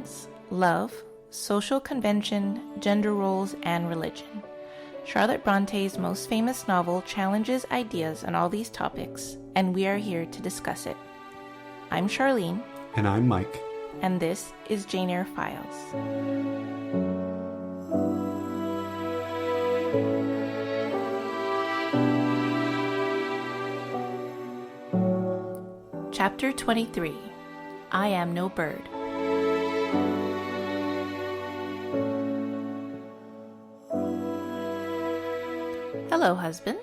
romance, love, social convention, gender roles, and religion. Charlotte Bronte's most famous novel challenges ideas on all these topics, and we are here to discuss it. I'm Charlene. And I'm Mike. And this is Jane Eyre Files. Chapter 23. I Am No Bird. Hello, husband.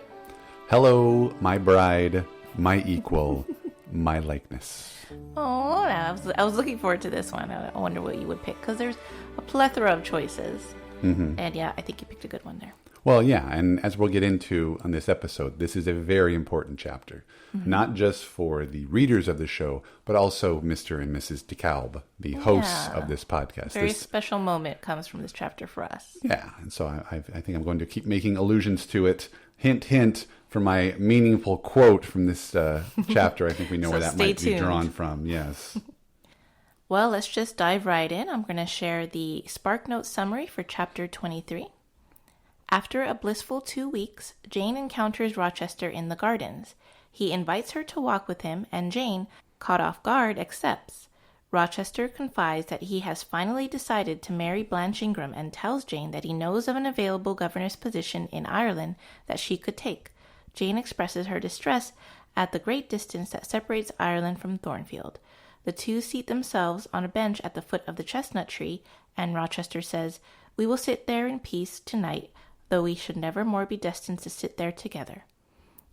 Hello, my bride, my equal, my likeness. Oh, I was looking forward to this one. I wonder what you would pick, because there's a plethora of choices. Mm-hmm. And yeah, I think you picked a good one there. Well, yeah, and as we'll get into on this episode, this is a very important chapter. Mm-hmm. Not just for the readers of the show, but also Mr. and Mrs. DeKalb, the hosts of this podcast. Very special moment comes from this chapter for us. Yeah, and so I think I'm going to keep making allusions to it. Hint, hint, for my meaningful quote from this chapter. I think we know where that might be drawn from. Yes. Well, let's just dive right in. I'm going to share the SparkNote summary for Chapter 23. After a blissful 2 weeks, Jane encounters Rochester in the gardens. He invites her to walk with him, and Jane, caught off guard, accepts. Rochester confides that he has finally decided to marry Blanche Ingram and tells Jane that he knows of an available governess position in Ireland that she could take. Jane expresses her distress at the great distance that separates Ireland from Thornfield. The two seat themselves on a bench at the foot of the chestnut tree, and Rochester says, "We will sit there in peace tonight, though we should never more be destined to sit there together."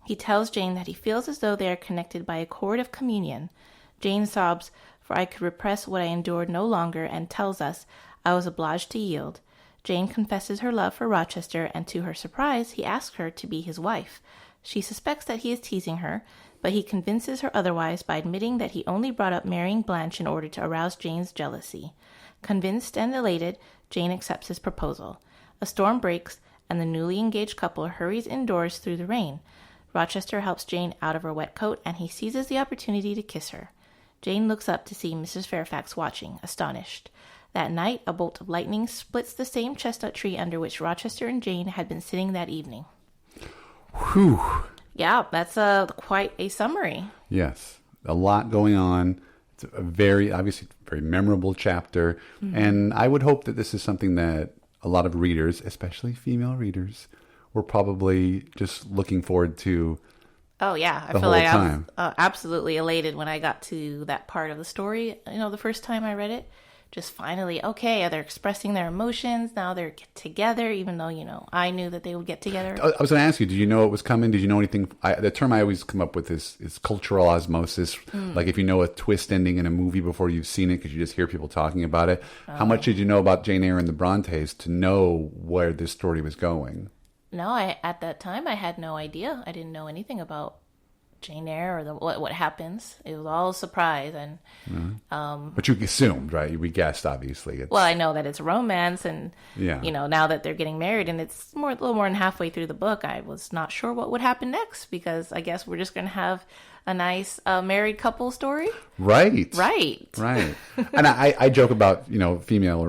He tells Jane that he feels as though they are connected by a cord of communion. Jane sobs, "For I could repress what I endured no longer," and tells us, "I was obliged to yield." Jane confesses her love for Rochester, and to her surprise, he asks her to be his wife. She suspects that he is teasing her, but he convinces her otherwise by admitting that he only brought up marrying Blanche in order to arouse Jane's jealousy. Convinced and elated, Jane accepts his proposal. A storm breaks, and the newly engaged couple hurries indoors through the rain. Rochester helps Jane out of her wet coat, and he seizes the opportunity to kiss her. Jane looks up to see Mrs. Fairfax watching, astonished. That night, a bolt of lightning splits the same chestnut tree under which Rochester and Jane had been sitting that evening. Whew. Yeah, that's quite a summary. Yes, a lot going on. It's a very memorable chapter. Mm-hmm. And I would hope that this is something that a lot of readers, especially female readers, were probably just looking forward to. Oh, yeah. I feel like I was absolutely elated when I got to that part of the story. You know, the first time I read it, just finally, okay, they're expressing their emotions. Now they're together, even though, I knew that they would get together. I was going to ask you, did you know it was coming? Did you know anything? The term I always come up with is cultural osmosis. Like if you know a twist ending in a movie before you've seen it because you just hear people talking about it. How much did you know about Jane Eyre and the Brontes to know where this story was going? No, at that time, I had no idea. I didn't know anything about Jane Eyre or what happens. It was all a surprise. And but you assumed, right? We guessed, obviously. Well, I know that it's romance, and now that they're getting married, and it's a little more than halfway through the book, I was not sure what would happen next, because I guess we're just going to have a nice married couple story. Right. And I joke about, female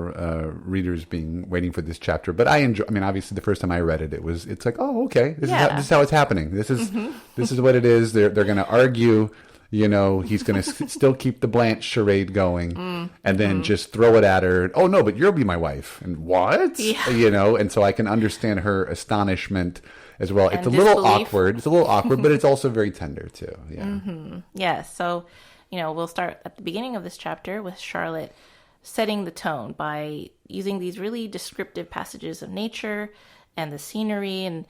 readers waiting for this chapter, but I enjoy. I mean, obviously, the first time I read it, it's like, oh, okay, this is how it's happening. This is what it is. They're going to argue. He's going to still keep the Blanche charade going, and then just throw it at her. Oh no, but you'll be my wife. And what? Yeah. And so I can understand her astonishment as well. It's a little awkward. But it's also very tender too. Yeah. Mm-hmm. Yeah. So, we'll start at the beginning of this chapter with Charlotte setting the tone by using these really descriptive passages of nature and the scenery, and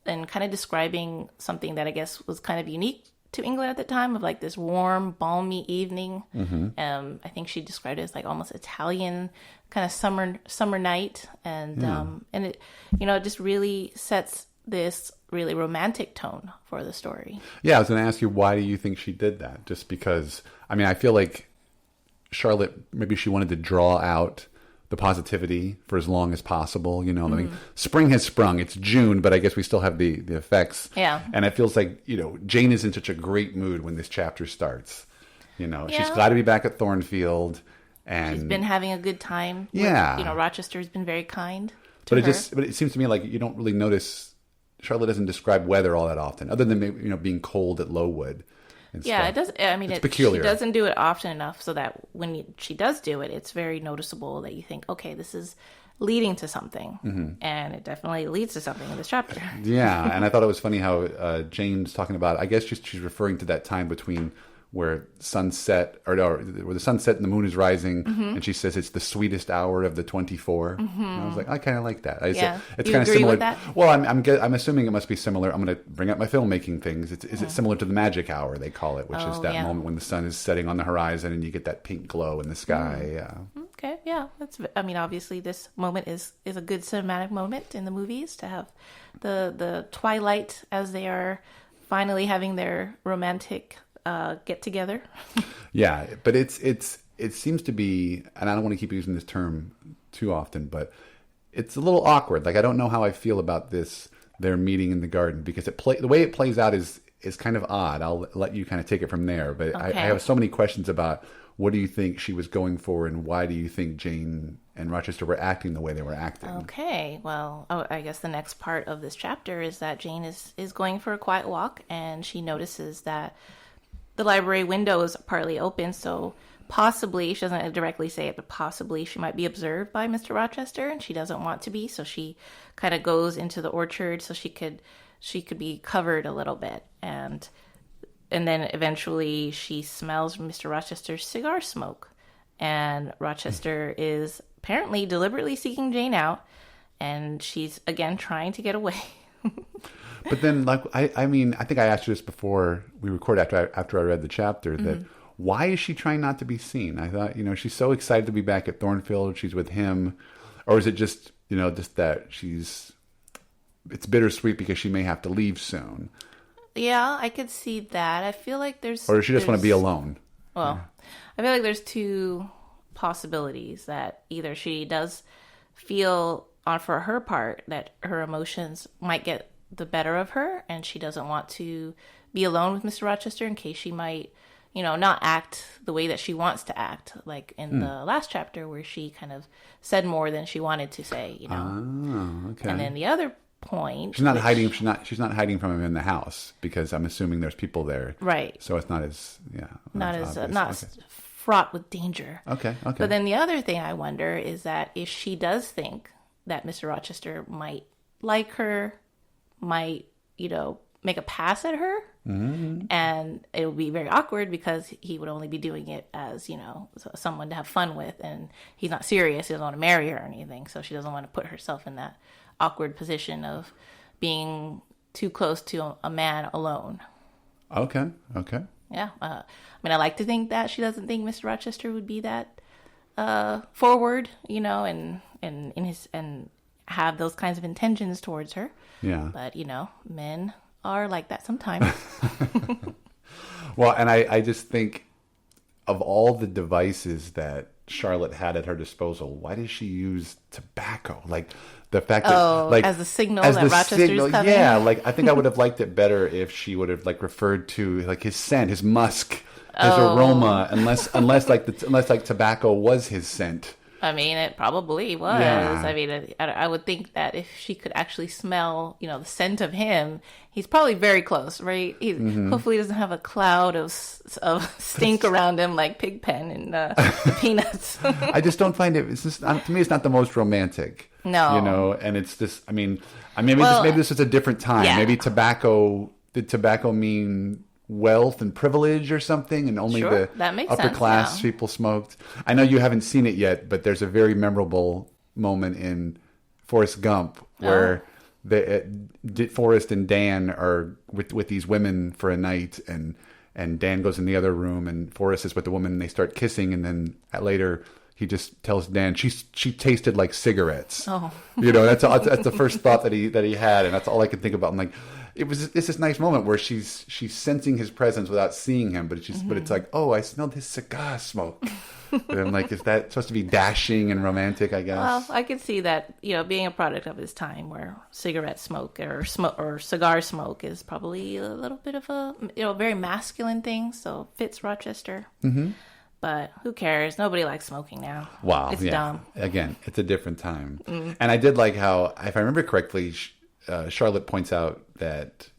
kind of describing something that I guess was kind of unique to England at the time, of like this warm, balmy evening. Mm-hmm. I think she described it as like almost Italian kind of summer night, and it it just really sets this really romantic tone for the story. Yeah, I was going to ask you, why do you think she did that? Just because, I feel like Charlotte, maybe she wanted to draw out the positivity for as long as possible. Spring has sprung. It's June, but I guess we still have the effects. Yeah. And it feels like, Jane is in such a great mood when this chapter starts. She's glad to be back at Thornfield. And she's been having a good time. Yeah. With, Rochester's been very kind to her. But it seems to me like you don't really notice. Charlotte doesn't describe weather all that often, other than maybe, being cold at Lowood. Yeah, it does. I mean, it's peculiar. She doesn't do it often enough so that when she does do it, it's very noticeable that you think, okay, this is leading to something. Mm-hmm. And it definitely leads to something in this chapter. Yeah, and I thought it was funny how Jane's talking about, I guess she's referring to that time between where sunset, or where the sunset and the moon is rising, and she says it's the sweetest hour of the 24. And I was like, I kind of like that. It's kind of similar. With that? Well, I'm assuming it must be similar. I'm going to bring up my filmmaking things. Is it similar to the magic hour, they call it, which is that moment when the sun is setting on the horizon and you get that pink glow in the sky. Yeah. Okay, yeah. Obviously this moment is a good cinematic moment in the movies, to have the twilight as they are finally having their romantic get together. Yeah, but it seems to be, and I don't want to keep using this term too often, but it's a little awkward. Like, I don't know how I feel about their meeting in the garden, because the way it plays out is kind of odd. I'll let you kind of take it from there, but okay. I have so many questions about what do you think she was going for, and why do you think Jane and Rochester were acting the way they were acting? Okay, well, I guess the next part of this chapter is that Jane is going for a quiet walk, and she notices that the library window is partly open, so possibly, she doesn't directly say it, but possibly she might be observed by Mr. Rochester, and she doesn't want to be, so she kind of goes into the orchard so she could be covered a little bit, and then eventually she smells Mr. Rochester's cigar smoke, and Rochester is apparently deliberately seeking Jane out, and she's again trying to get away. But then, like, I mean, I think I asked you this before we recorded, after I read the chapter, that why is she trying not to be seen? I thought, she's so excited to be back at Thornfield, she's with him, or is it just that it's bittersweet because she may have to leave soon? Yeah, I could see that. I feel like there's... Or does she just want to be alone? Well, yeah. I feel like there's two possibilities, that either she does feel, for her part, that her emotions might get the better of her, and she doesn't want to be alone with Mr. Rochester in case she might, not act the way that she wants to act, like in the last chapter where she kind of said more than she wanted to say, Oh, okay. And then the other point, she's not hiding from him in the house, because I'm assuming there's people there, right? So it's not as fraught with danger. Okay. But then the other thing I wonder is that if she does think that Mr. Rochester might like her, might, make a pass at her, and it would be very awkward because he would only be doing it as, someone to have fun with, and he's not serious, he doesn't want to marry her or anything, so she doesn't want to put herself in that awkward position of being too close to a man alone. Okay. Yeah. I like to think that she doesn't think Mr. Rochester would be that forward, and have those kinds of intentions towards her. Yeah. But, men are like that sometimes. Well, and I just think of all the devices that Charlotte had at her disposal, why does she use tobacco? Like, the fact that, as a signal that Rochester's coming. Yeah, like, I think I would have liked it better if she would have, like, referred to, like, his scent, his musk, his aroma, unless tobacco was his scent. I mean, it probably was. Yeah. I mean, I would think that if she could actually smell, the scent of him, he's probably very close, right? Hopefully he doesn't have a cloud of stink around him like Pigpen and the Peanuts. I just don't find it. It's just, to me, it's not the most romantic. No. And it's just, maybe this is a different time. Yeah. Maybe did tobacco mean wealth and privilege or something, and only the upper class people smoked? I know you haven't seen it yet, but there's a very memorable moment in Forrest Gump where Forrest and Dan are with these women for a night, and Dan goes in the other room, and Forrest is with the woman, and they start kissing, and then later he just tells Dan she tasted like cigarettes. Oh. That's the first thought that he had, and that's all I could think about. I'm like, it's this nice moment where she's sensing his presence without seeing him, but it's like, oh, I smelled his cigar smoke. And I'm like, is that supposed to be dashing and romantic, I guess? Well, I could see that, being a product of his time where cigarette smoke or cigar smoke is probably a little bit of a, very masculine thing, so fits Rochester. But who cares? Nobody likes smoking now. Wow. It's dumb. Again, it's a different time. And I did like how, if I remember correctly, Charlotte points out that,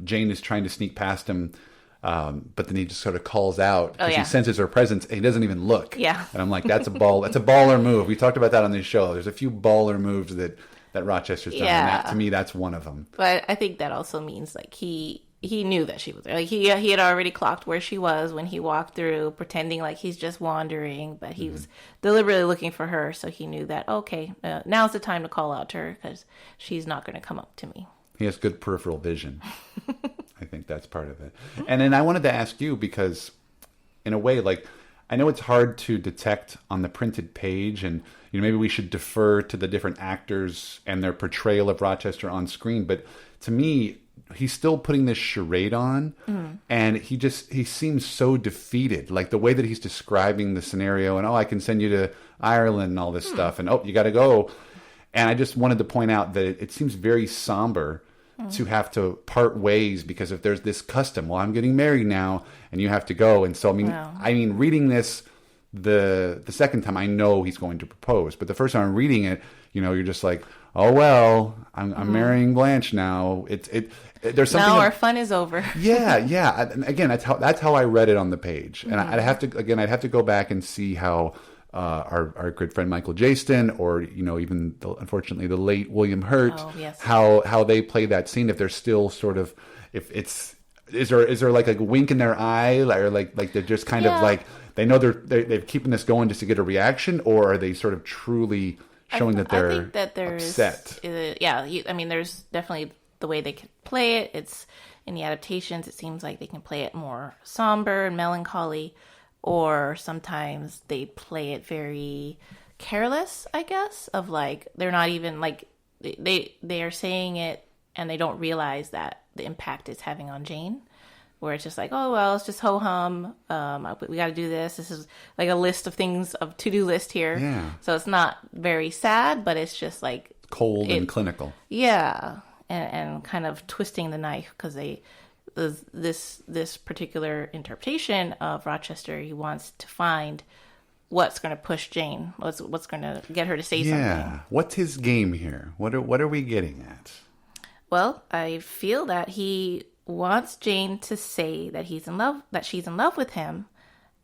Jane is trying to sneak past him, but then he just sort of calls out because he senses her presence and he doesn't even look. Yeah. And I'm like, that's a baller move. We talked about that on this show. There's a few baller moves that Rochester's done. Yeah. And to me, that's one of them. But I think that also means like he knew that she was there. Like he had already clocked where she was when he walked through, pretending like he's just wandering, but he was deliberately looking for her. So he knew that, okay, now's the time to call out to her because she's not going to come up to me. He has good peripheral vision. I think that's part of it. And then I wanted to ask you because, in a way, like, I know it's hard to detect on the printed page, and maybe we should defer to the different actors and their portrayal of Rochester on screen. But to me, he's still putting this charade on, and he seems so defeated. Like the way that he's describing the scenario, and I can send you to Ireland and all this stuff, and you got to go. And I just wanted to point out that it seems very somber to have to part ways because if there's this custom, well, I'm getting married now, and you have to go. And so I mean, reading this the second time, I know he's going to propose, but the first time I'm reading it, you're just like, oh well, I'm marrying Blanche now. There's something. Now our fun is over. Yeah. And again, that's how I read it on the page, and I'd have to go back and see how our good friend Michael Jayston, or even unfortunately the late William Hurt, how they play that scene. If they're still sort of, is there like a wink in their eye, or like they're just kind of like they know they're keeping this going just to get a reaction, or are they sort of truly showing that they're upset? I mean, there's definitely the way they can play it. It's in the adaptations. It seems like they can play it more somber and melancholy, or sometimes they play it very careless, I guess, of like they're not even like they are saying it and they don't realize that the impact it's having on Jane, where it's just like, oh well, it's just ho hum. We got to do this. This is like a list of things, of to do list here. Yeah. So it's not very sad, but it's just like cold and clinical. Yeah, and kind of twisting the knife because this particular interpretation of Rochester, he wants to find what's going to push Jane, what's going to get her to say something. Yeah, what's his game here? What are we getting at? Well, I feel that he wants Jane to say that she's in love with him,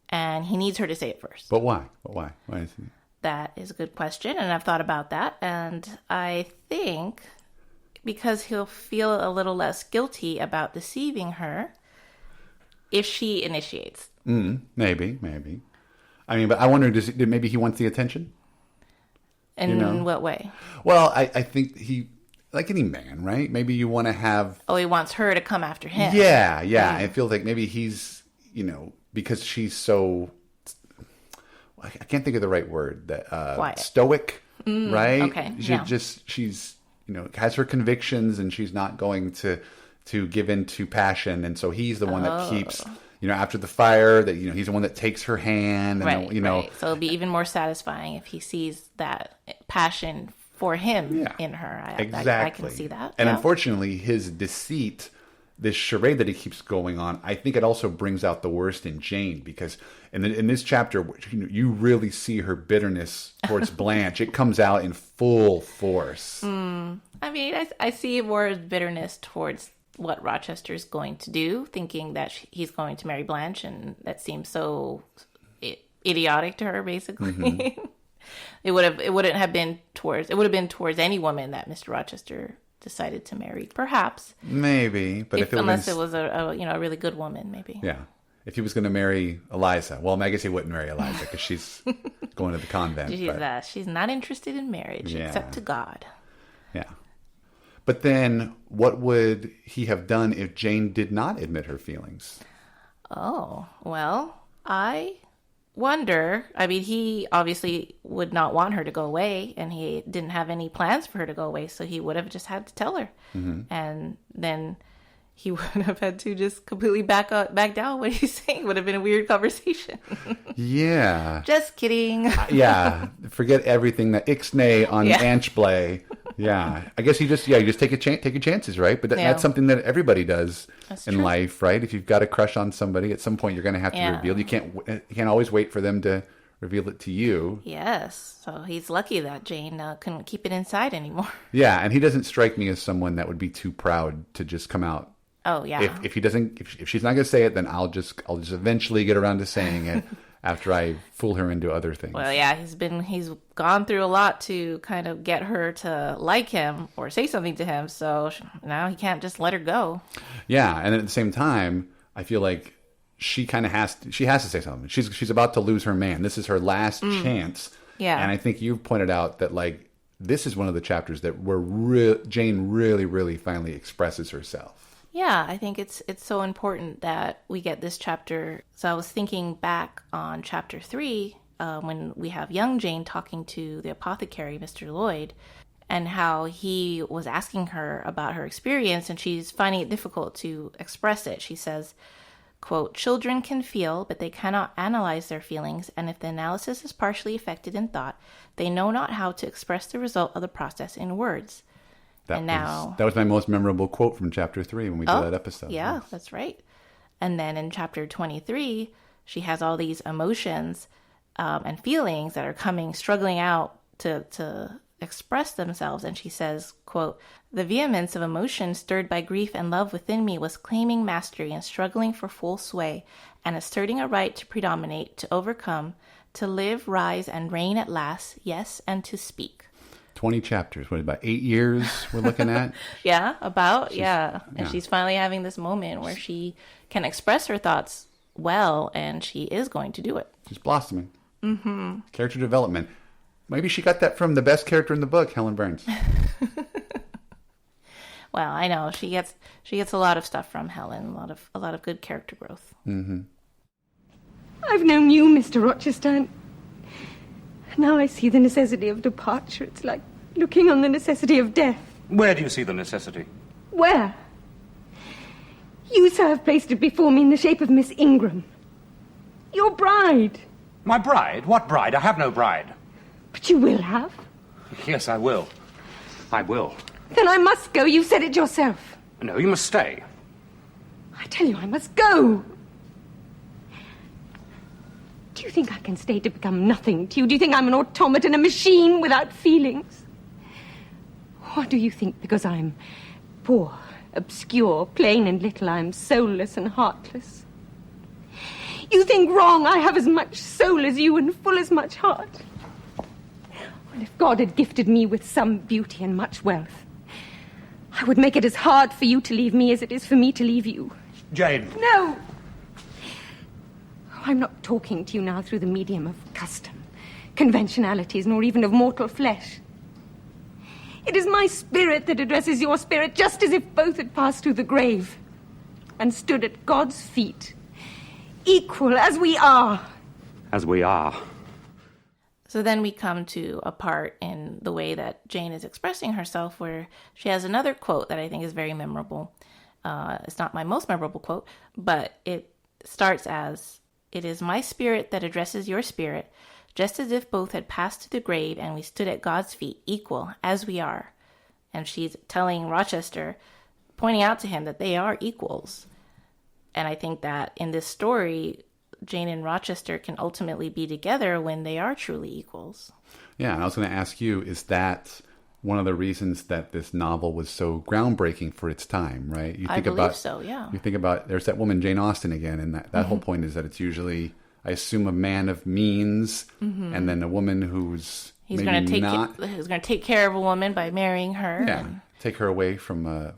and he needs her to say it first. But why? Why is he? That is a good question, and I've thought about that, and I think because he'll feel a little less guilty about deceiving her if she initiates. Maybe. I mean, but I wonder, maybe he wants the attention? In what way? Well, I think he, like any man, right? Maybe you want to have... Oh, he wants her to come after him. Yeah. I feel like maybe he's, because she's so... I can't think of the right word. That stoic, right? Okay. She's has her convictions, and she's not going to give in to passion, and so he's the one that keeps, after the fire, that he's the one that takes her hand, and right. So it'll be even more satisfying if he sees that passion for him in her. Exactly. I can see that. And unfortunately, his deceit, this charade that he keeps going on, I think it also brings out the worst in Jane, because in this chapter, you really see her bitterness towards Blanche. It comes out in full force. I mean, I see more bitterness towards what Rochester's going to do, thinking that he's going to marry Blanche, and that seems so idiotic to her, basically. It would have been towards any woman that Mr. Rochester decided to marry, perhaps. Maybe, but unless it was a really good woman, maybe. Yeah. If he was going to marry Eliza, well, I guess he wouldn't marry Eliza because she's going to the convent. She's not interested in marriage except to God. Yeah. But then what would he have done if Jane did not admit her feelings? Oh, well, I wonder. I mean, he obviously would not want her to go away, and he didn't have any plans for her to go away, so he would have just had to tell her. And then he would have had to just completely back down what he's saying. Would have been a weird conversation. Yeah. Just kidding. Forget everything that Ixnay on Anchblay. Yeah, I guess you just take your chances, right? But that's something that everybody does in life, right? If you've got a crush on somebody, at some point you're going to have to reveal. You can't always wait for them to reveal it to you. Yes, so he's lucky that Jane couldn't keep it inside anymore. Yeah, and he doesn't strike me as someone that would be too proud to just come out. Oh yeah. If she's not going to say it, then I'll just eventually get around to saying it. After I fool her into other things. Well, yeah, he's gone through a lot to kind of get her to like him or say something to him. So now he can't just let her go. Yeah, and at the same time, I feel like she kind of has to say something. She's about to lose her man. This is her last chance. Yeah, and I think you've pointed out that like this is one of the chapters that where Jane really, really finally expresses herself. Yeah, I think it's so important that we get this chapter. So I was thinking back on chapter 3 when we have young Jane talking to the apothecary, Mr. Lloyd, and how he was asking her about her experience, and she's finding it difficult to express it. She says, quote, "Children can feel, but they cannot analyze their feelings, and if the analysis is partially effected in thought, they know not how to express the result of the process in words." That was my most memorable quote from chapter 3 when we did that episode. Yeah, that's right. And then in chapter 23, she has all these emotions and feelings that are struggling out to express themselves. And she says, quote, "The vehemence of emotion stirred by grief and love within me was claiming mastery and struggling for full sway and asserting a right to predominate, to overcome, to live, rise, and reign at last, yes, and to speak." 20 chapters. What, about 8 years we're looking at? Yeah, And she's finally having this moment where she can express her thoughts well, and she is going to do it. She's blossoming. Mm-hmm. Character development. Maybe she got that from the best character in the book, Helen Burns. Well, I know she gets a lot of stuff from Helen, a lot of good character growth. Mm-hmm. I've known you, Mr. Rochester, and now I see the necessity of departure. It's like looking on the necessity of death. Where do you see the necessity? Where? You, sir, have placed it before me in the shape of Miss Ingram. Your bride. My bride? What bride? I have no bride. But you will have. Yes, I will. I will. Then I must go. You said it yourself. No, you must stay. I tell you, I must go. Do you think I can stay to become nothing to you? Do you think I'm an automaton, a machine without feelings? Or do you think because I'm poor, obscure, plain and little, I'm soulless and heartless? You think wrong. I have as much soul as you and full as much heart. Well, if God had gifted me with some beauty and much wealth, I would make it as hard for you to leave me as it is for me to leave you. Jane. No! I'm not talking to you now through the medium of custom, conventionalities, nor even of mortal flesh. It is my spirit that addresses your spirit, just as if both had passed through the grave and stood at God's feet, equal as we are. As we are. So then we come to a part in the way that Jane is expressing herself where she has another quote that I think is very memorable. It's not my most memorable quote, but it starts as, "It is my spirit that addresses your spirit, just as if both had passed to the grave and we stood at God's feet, equal as we are." And she's telling Rochester, pointing out to him that they are equals. And I think that in this story, Jane and Rochester can ultimately be together when they are truly equals. Yeah, and I was going to ask you, is that one of the reasons that this novel was so groundbreaking for its time, right? I believe so, yeah. You think about, there's that woman, Jane Austen, again, and that whole point is that it's usually, I assume, a man of means, and then a woman who's He's going to take care of a woman by marrying her. Yeah, take her away from a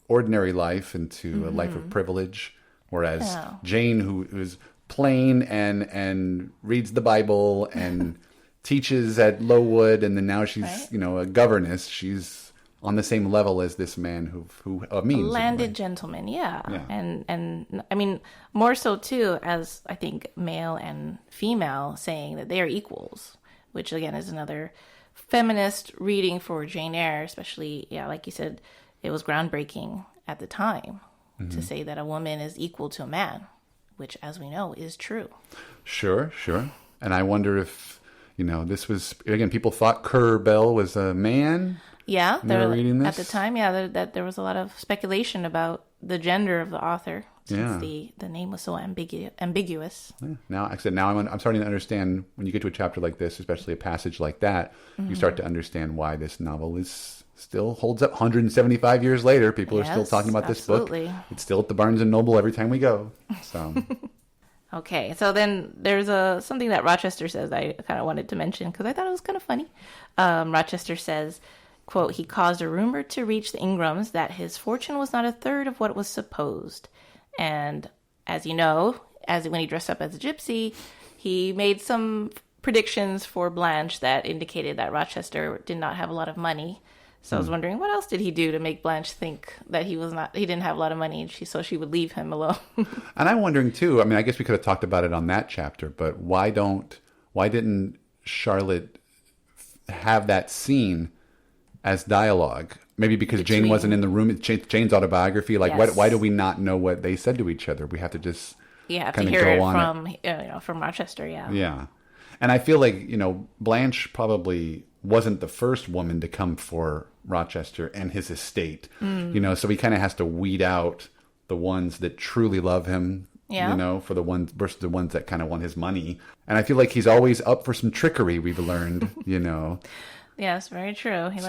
ordinary life into a life of privilege, whereas Jane, who is plain and reads the Bible and teaches at Lowood, and then now she's a governess. She's on the same level as this man who means a landed gentleman, yeah. And I mean more so too as I think male and female saying that they are equals, which again is another feminist reading for Jane Eyre, especially like you said, it was groundbreaking at the time to say that a woman is equal to a man, which, as we know, is true. Sure. And I wonder if, this was, again, people thought Currer Bell was a man. Yeah, You were reading this? at the time. Yeah, that there was a lot of speculation about the gender of the author since the name was so ambiguous. Yeah. Now, like I said, now I'm starting to understand when you get to a chapter like this, especially a passage like that, you start to understand why this novel still holds up 175 years later. People are still talking about this book. It's still at the Barnes and Noble every time we go. So. Okay, so then there's something that Rochester says I kind of wanted to mention because I thought it was kind of funny. Rochester says, quote, he caused a rumor to reach the Ingrams that his fortune was not a third of what was supposed. And as you know, when he dressed up as a gypsy, he made some predictions for Blanche that indicated that Rochester did not have a lot of money. So I was wondering, what else did he do to make Blanche think that he didn't have a lot of money, and so she would leave him alone? And I'm wondering too. I mean, I guess we could have talked about it on that chapter, but why didn't Charlotte have that scene as dialogue? Maybe because Jane wasn't in the room. It's Jane's autobiography. Like, why do we not know what they said to each other? We have to just have to hear it from Rochester. Yeah. Yeah, and I feel like Blanche probably wasn't the first woman to come for Rochester and his estate. So he kind of has to weed out the ones that truly love him. Yeah. For the ones versus the ones that kind of want his money. And I feel like he's always up for some trickery. We've learned. Yes, very true. He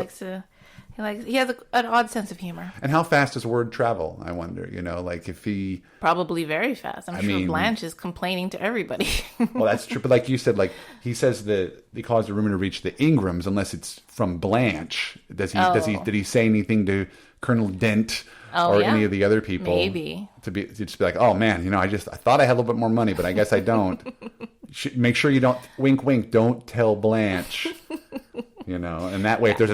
has an odd sense of humor. And how fast does word travel? I wonder, like if he... Probably very fast. I'm sure Blanche is complaining to everybody. Well, that's true. But like you said, like he says that he caused a rumor to reach the Ingrams, unless it's from Blanche. Did he say anything to Colonel Dent or any of the other people? Maybe. To just be like, oh man, I thought I had a little bit more money, but I guess I don't. Make sure you don't, wink, wink, don't tell Blanche. And that way, if there's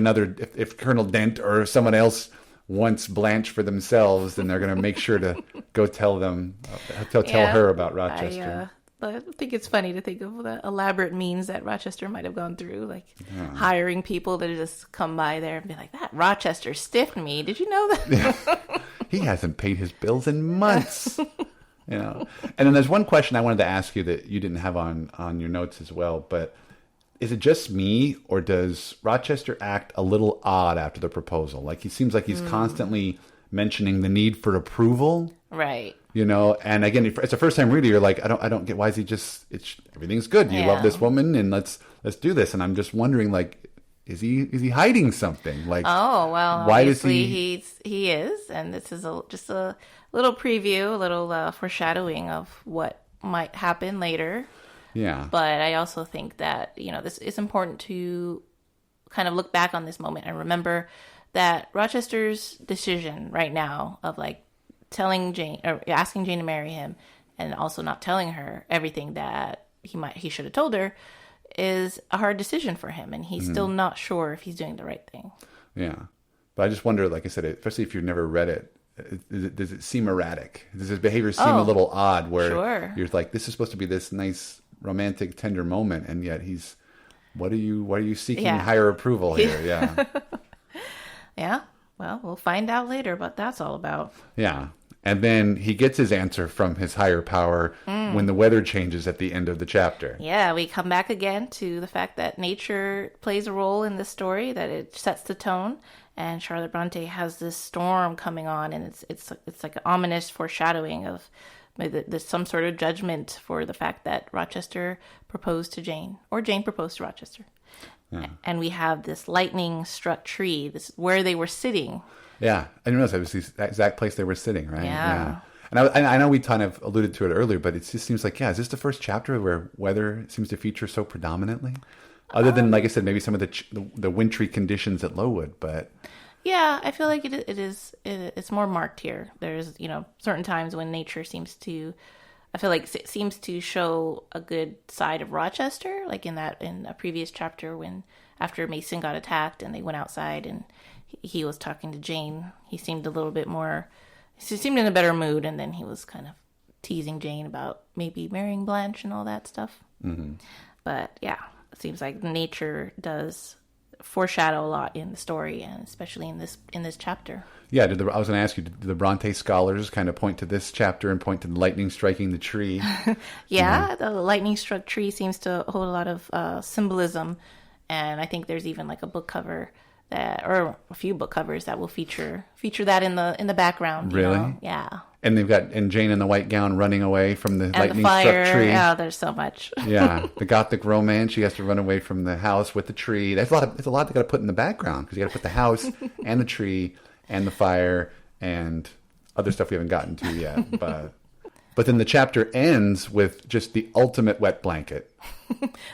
if Colonel Dent or someone else wants Blanche for themselves, then they're going to make sure to go tell her about Rochester. I think it's funny to think of the elaborate means that Rochester might have gone through, like hiring people to just come by there and be like, that Rochester stiffed me. Did you know that? He hasn't paid his bills in months. And then there's one question I wanted to ask you that you didn't have on your notes as well, but is it just me, or does Rochester act a little odd after the proposal? Like he seems like he's constantly mentioning the need for approval, right? And again, if it's a first time reader, you're like, I don't get why is he just? Everything's good. You love this woman, and let's do this. And I'm just wondering, like, is he hiding something? Like, oh well, why does he is, and this is just a little preview, a little foreshadowing of what might happen later. Yeah. But I also think that, this is important to kind of look back on this moment and remember that Rochester's decision right now of like telling Jane or asking Jane to marry him and also not telling her everything that he should have told her is a hard decision for him. And he's still not sure if he's doing the right thing. Yeah. But I just wonder, like I said, especially if you've never read it, does it seem erratic? Does his behavior seem a little odd where you're like, this is supposed to be this nice romantic tender moment, and yet why are you seeking higher approval here? Yeah. Yeah. Well, we'll find out later what that's all about. Yeah. And then he gets his answer from his higher power when the weather changes at the end of the chapter. Yeah, we come back again to the fact that nature plays a role in this story, that it sets the tone. And Charlotte Bronte has this storm coming on, and it's like an ominous foreshadowing of there's some sort of judgment for the fact that Rochester proposed to Jane, or Jane proposed to Rochester. Yeah. And we have this lightning-struck tree, this where they were sitting. Yeah, I didn't realize it was the exact place they were sitting, right? Yeah. And I know we kind of alluded to it earlier, but it just seems like, is this the first chapter where weather seems to feature so predominantly? Other than, like I said, maybe some of the wintry conditions at Lowood, but... Yeah, I feel like it's more marked here. There's, certain times when nature seems to show a good side of Rochester, like in a previous chapter when after Mason got attacked and they went outside and he was talking to Jane, he seemed in a better mood, and then he was kind of teasing Jane about maybe marrying Blanche and all that stuff. Mm-hmm. But yeah, it seems like nature does foreshadow a lot in the story, and especially in this chapter. Yeah, I was going to ask you, did the Bronte scholars kind of point to this chapter and point to the lightning striking the tree? Yeah, the lightning struck tree seems to hold a lot of symbolism, and I think there's even like a book cover that, or a few book covers that will feature that in the background. Really? Yeah. And they've got Jane in the white gown running away from the lightning struck tree. Yeah, there's so much. Yeah, the gothic romance. She has to run away from the house with the tree. It's a lot they got to put in the background because you got to put the house and the tree and the fire and other stuff we haven't gotten to yet. But then the chapter ends with just the ultimate wet blanket.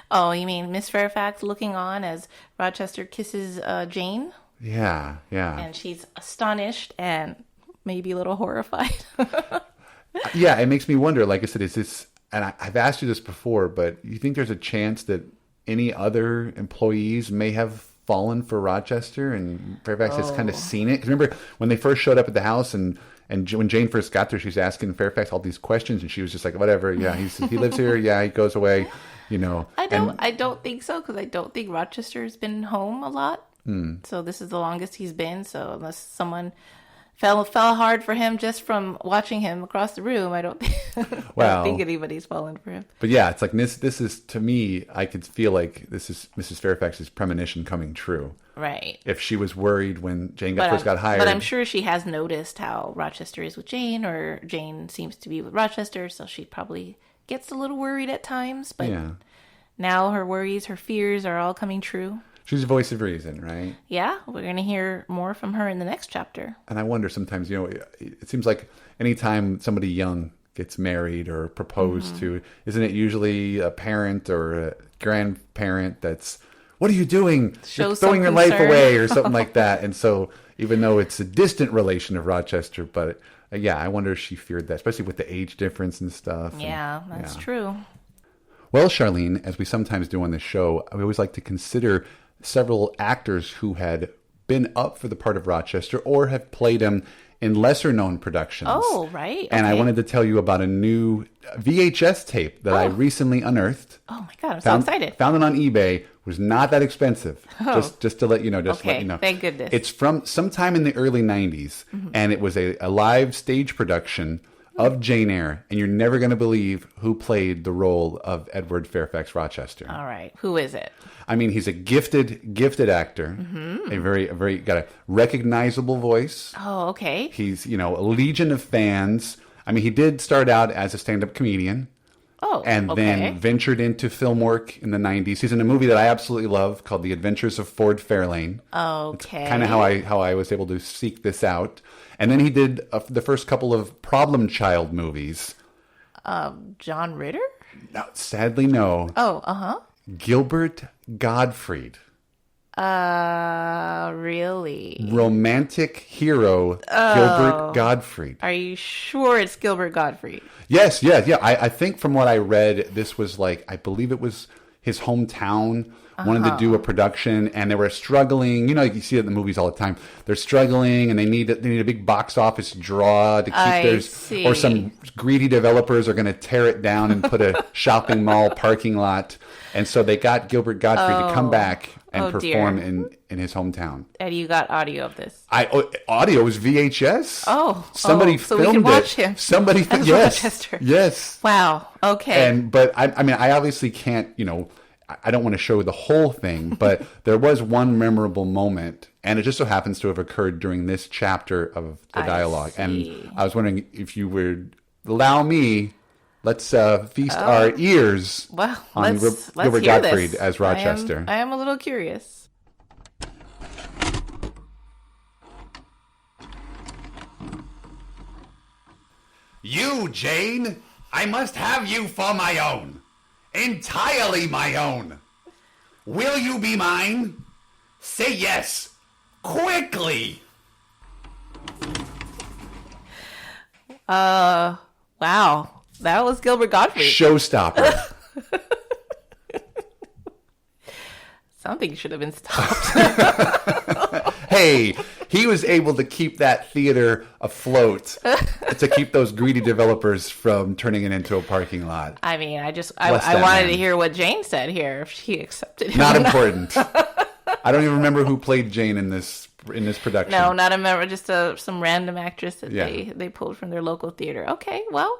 Oh, you mean Miss Fairfax looking on as Rochester kisses Jane? Yeah. And she's astonished and maybe a little horrified. Yeah, it makes me wonder, like I said, is this, and I've asked you this before, but you think there's a chance that any other employees may have fallen for Rochester and Fairfax has kind of seen it? Because remember, when they first showed up at the house and when Jane first got there, she's asking Fairfax all these questions, and she was just like, whatever, yeah, he lives here, yeah, he goes away, I don't think so, because I don't think Rochester's been home a lot. So this is the longest he's been, so unless someone fell hard for him just from watching him across the room, I don't think anybody's fallen for him. But yeah, it's like this is, to me, I could feel like this is Mrs. Fairfax's premonition coming true. Right. If she was worried when Jane first got hired. But I'm sure she has noticed how Rochester is with Jane, or Jane seems to be with Rochester, so she probably gets a little worried at times. But now her worries, her fears are all coming true. She's a voice of reason, right? Yeah, we're going to hear more from her in the next chapter. And I wonder sometimes, it seems like anytime somebody young gets married or proposed to, isn't it usually a parent or a grandparent that's, what are you doing? You're throwing your life away or something like that. And so even though it's a distant relation of Rochester, but I wonder if she feared that, especially with the age difference and stuff. Yeah, that's true. Well, Charlene, as we sometimes do on this show, we always like to consider several actors who had been up for the part of Rochester or have played him in lesser known productions. Oh, right. And I wanted to tell you about a new VHS tape that I recently unearthed. Oh my God, I'm so excited. Found it on eBay. Was not that expensive. Just to let you know. Let you know. Thank goodness. It's from sometime in the early 90s, and it was a live stage production of Jane Eyre, and you're never going to believe who played the role of Edward Fairfax Rochester. All right. Who is it? I mean, he's a gifted actor. A very got a recognizable voice. Oh, okay. He's, a legion of fans. I mean, he did start out as a stand-up comedian. Oh, and then ventured into film work in the 90s. He's in a movie that I absolutely love called The Adventures of Ford Fairlane. Okay. Kind of how I was able to seek this out. And then he did the first couple of Problem Child movies. John Ritter? No, sadly, no. Oh, uh-huh. Gilbert Gottfried. Really? Romantic hero Gilbert Gottfried. Are you sure it's Gilbert Gottfried? Yes. I think from what I read, this was I believe it was his hometown. Wanted to do a production, and they were struggling. You see it in the movies all the time. They're struggling, and they need a big box office draw to keep or some greedy developers are going to tear it down and put a shopping mall parking lot. And so they got Gilbert Gottfried to come back and perform in his hometown. And you got audio of this? Audio was VHS. Somebody filmed so we can watch it. Him Somebody Rochester. Yes. Wow. Okay. But I mean, I obviously can't. I don't want to show the whole thing, but there was one memorable moment, and it just so happens to have occurred during this chapter of the dialogue. And I was wondering if you would allow me. Let's feast our ears on Gilbert Gottfried as Rochester. I am a little curious. You, Jane, I must have you for my own. Entirely my own. Will you be mine? Say yes. Quickly. Wow. That was Gilbert Gottfried. Showstopper. Something should have been stopped. Hey, he was able to keep that theater afloat to keep those greedy developers from turning it into a parking lot. I mean, I wanted to hear what Jane said here, if she accepted him. Not important. I don't even remember who played Jane in this production. No, not a member, just some random actress that they pulled from their local theater. Okay, well,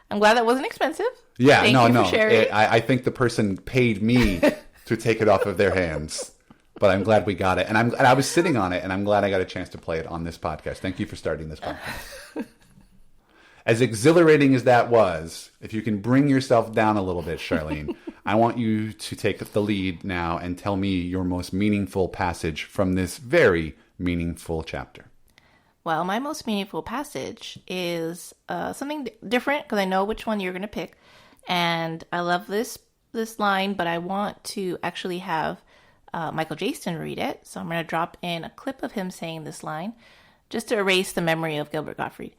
I'm glad that wasn't expensive. Yeah, Thank you for sharing. I think the person paid me to take it off of their hands. but I'm glad we got it. And I was sitting on it, and I'm glad I got a chance to play it on this podcast. Thank you for starting this podcast. As exhilarating as that was, if you can bring yourself down a little bit, Charlene, I want you to take the lead now and tell me your most meaningful passage from this very meaningful chapter. Well, my most meaningful passage is something different, because I know which one you're going to pick. And I love this line, but I want to actually have Michael Jayston read it. So I'm going to drop in a clip of him saying this line, just to erase the memory of Gilbert Gottfried.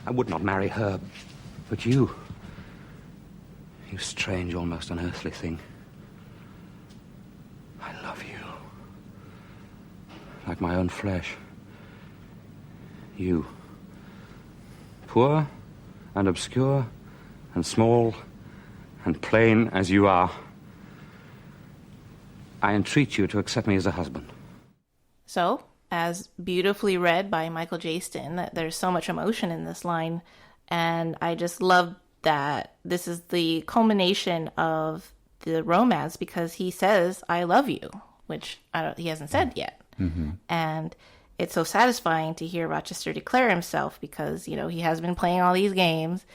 I would not marry her, but you strange, almost unearthly thing. I love you. Like my own flesh. You. Poor and obscure and small and plain as you are, I entreat you to accept me as a husband. So, as beautifully read by Michael Jayston, there's so much emotion in this line, and I just love that this is the culmination of the romance, because he says, I love you, which he hasn't said yet. Mm-hmm. And it's so satisfying to hear Rochester declare himself, because, he has been playing all these games.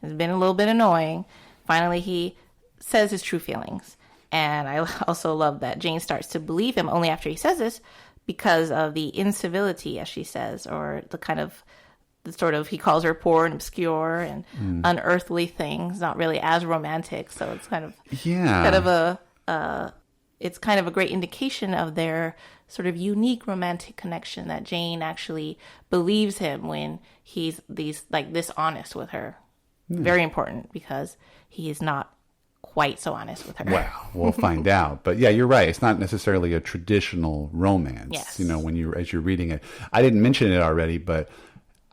It's been a little bit annoying. Finally, he says his true feelings. And I also love that Jane starts to believe him only after he says this, because of the incivility, as she says, or he calls her poor and obscure and unearthly things, not really as romantic. So it's kind of it's kind of a great indication of their sort of unique romantic connection, that Jane actually believes him when he's this honest with her. Very important, because he is not quite so honest with her. Well, we'll find out. But yeah, you're right. It's not necessarily a traditional romance. Yes. As you're reading it. I didn't mention it already, but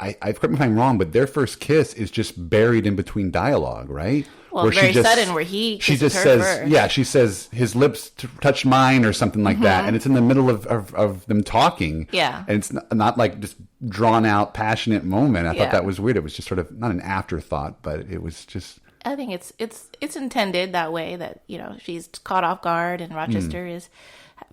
I correct me if I'm wrong, but their first kiss is just buried in between dialogue, right? Well, sudden, where she just says, first. Yeah, she says his lips touched mine or something like that, and it's in the middle of them talking. Yeah, and it's not like just drawn out, passionate moment. I thought that was weird. It was just sort of not an afterthought, but it was just. I think it's intended that way, that she's caught off guard and Rochester is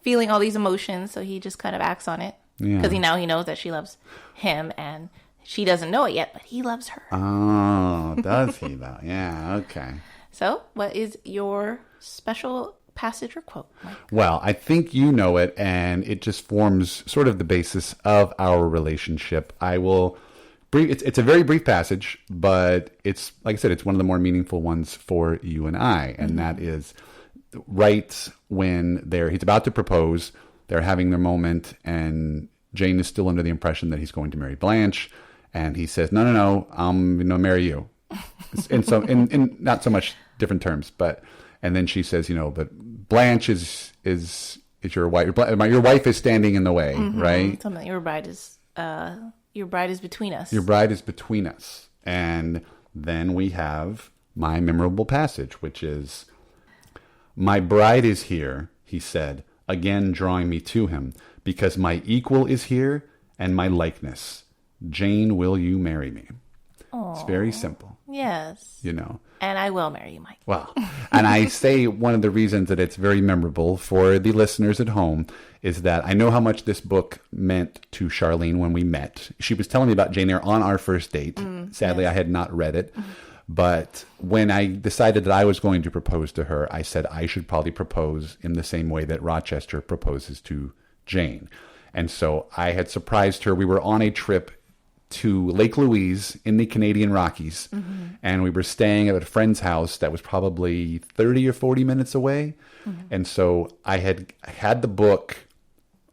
feeling all these emotions, so he just kind of acts on it, because he knows that she loves him, and she doesn't know it yet, but he loves her. Oh, does he though? Yeah, okay. So, what is your special passage or quote, Mike? Well, I think you know it, and it just forms sort of the basis of our relationship. I will. It's a very brief passage, but it's, like I said, it's one of the more meaningful ones for you and I. And that is right when he's about to propose, they're having their moment, and Jane is still under the impression that he's going to marry Blanche. And he says, no, I'm going to marry you. in not so much different terms, and then she says, but Blanche is your wife. Your wife is standing in the way, right? Something, your bride is between us. Your bride is between us. And then we have my memorable passage, which is, my bride is here, he said, again drawing me to him, because my equal is here and my likeness. Jane, will you marry me? Aww. It's very simple. Yes. And I will marry you, Mike. Well, and I say one of the reasons that it's very memorable for the listeners at home is that I know how much this book meant to Charlene when we met. She was telling me about Jane Eyre on our first date. Sadly, yes. I had not read it. But when I decided that I was going to propose to her, I said I should probably propose in the same way that Rochester proposes to Jane. And so I had surprised her. We were on a trip to Lake Louise in the Canadian Rockies, and we were staying at a friend's house that was probably 30 or 40 minutes away. And so I had the book.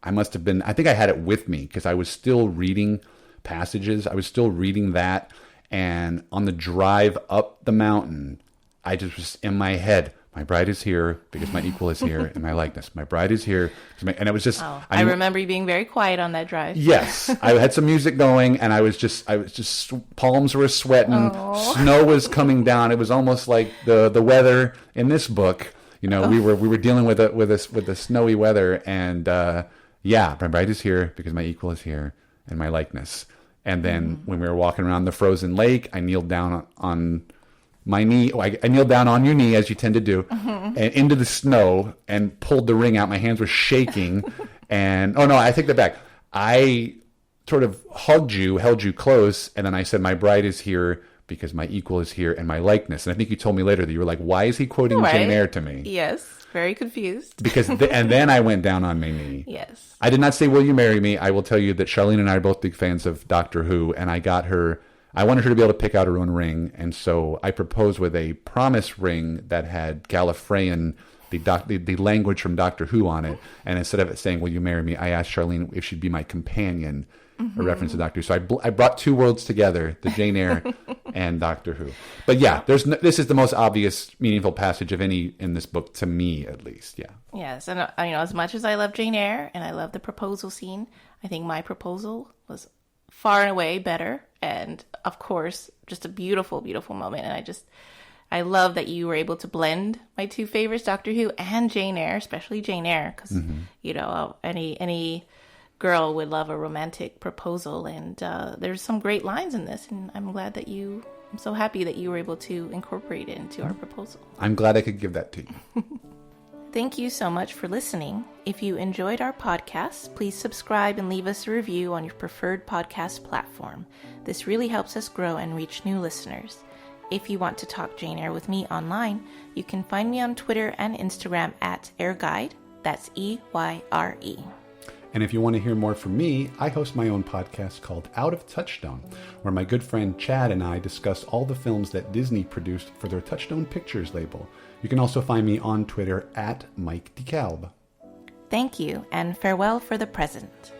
I think I had it with me because I was still reading passages. I was still reading that. And on the drive up the mountain, I just was in my head, my bride is here because my equal is here and my likeness. My bride is here. And it was just... Oh, I remember you being very quiet on that drive. Yes. I had some music going and I was just palms were sweating. Oh. Snow was coming down. It was almost like the weather in this book. We were dealing with the snowy weather, and my bride is here because my equal is here and my likeness. And then when we were walking around the frozen lake, I kneeled down on my knee. I kneeled down on your knee, as you tend to do, and into the snow and pulled the ring out. My hands were shaking. And, oh, no, I take that back. I sort of hugged you, held you close, and then I said, my bride is here because my equal is here and my likeness. And I think you told me later that you were like, why is he quoting Jane Eyre to me? Yes, very confused. Because and then I went down on my knee. Yes. I did not say, will you marry me? I will tell you that Charlene and I are both big fans of Doctor Who, and I wanted her to be able to pick out her own ring, and so I proposed with a promise ring that had Gallifreyan, the language from Doctor Who on it, and instead of it saying, will you marry me, I asked Charlene if she'd be my companion, a reference to Doctor Who. So I brought two worlds together, the Jane Eyre and Doctor Who. But yeah, this is the most obvious, meaningful passage of any in this book, to me at least, yeah. Yes, and as much as I love Jane Eyre, and I love the proposal scene, I think my proposal was far and away better, and of course, just a beautiful, beautiful moment, and I love that you were able to blend my two favorites, Doctor Who and Jane Eyre, especially Jane Eyre, because, any girl would love a romantic proposal, and there's some great lines in this, and I'm so happy that you were able to incorporate it into our proposal. I'm glad I could give that to you. Thank you so much for listening. If you enjoyed our podcast, please subscribe and leave us a review on your preferred podcast platform. This really helps us grow and reach new listeners. If you want to talk Jane Eyre with me online, you can find me on Twitter and Instagram at AirGuide. That's EYRE. And if you want to hear more from me, I host my own podcast called Out of Touchstone, where my good friend Chad and I discuss all the films that Disney produced for their Touchstone Pictures label. You can also find me on Twitter at Mike DeKalb. Thank you, and farewell for the present.